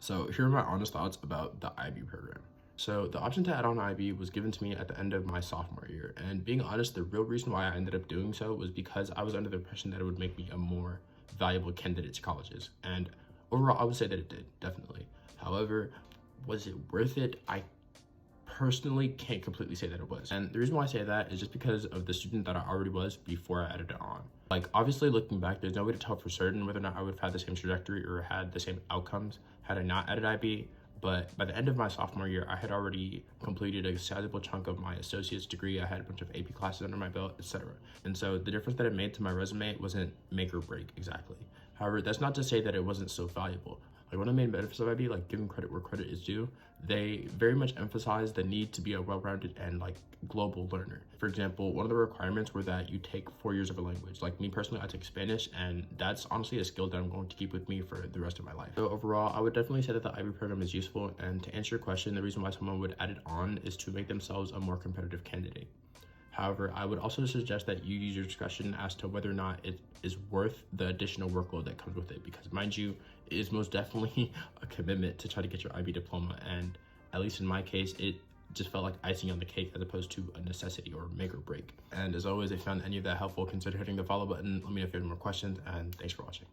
So here are my honest thoughts about the IB program. So the option to add on IB was given to me at the end of my sophomore year. And being honest, the real reason why I ended up doing so was because I was under the impression that it would make me a more valuable candidate to colleges. And overall, I would say that it did, definitely. However, was it worth it? I personally can't completely say that it was. And the reason why I say that is just because of the student that I already was before I added it on. Like, obviously looking back, there's no way to tell for certain whether or not I would have had the same trajectory or had the same outcomes had I not added IB. But by the end of my sophomore year, I had already completed a sizable chunk of my associate's degree. I had a bunch of AP classes under my belt, etc. And so the difference that it made to my resume wasn't make or break exactly. However, that's not to say that it wasn't so valuable. Like, one of the main benefits of IB, like giving credit where credit is due, they very much emphasize the need to be a well-rounded and like global learner. For example, one of the requirements were that you take 4 years of a language. Like me personally, I took Spanish, and that's honestly a skill that I'm going to keep with me for the rest of my life. So overall, I would definitely say that the IB program is useful, and to answer your question, the reason why someone would add it on is to make themselves a more competitive candidate. However, I would also suggest that you use your discretion as to whether or not it is worth the additional workload that comes with it, because mind you, it is most definitely a commitment to try to get your IB diploma, and at least in my case, it just felt like icing on the cake as opposed to a necessity or make or break. And as always, if you found any of that helpful, consider hitting the follow button. Let me know if you have any more questions, and thanks for watching.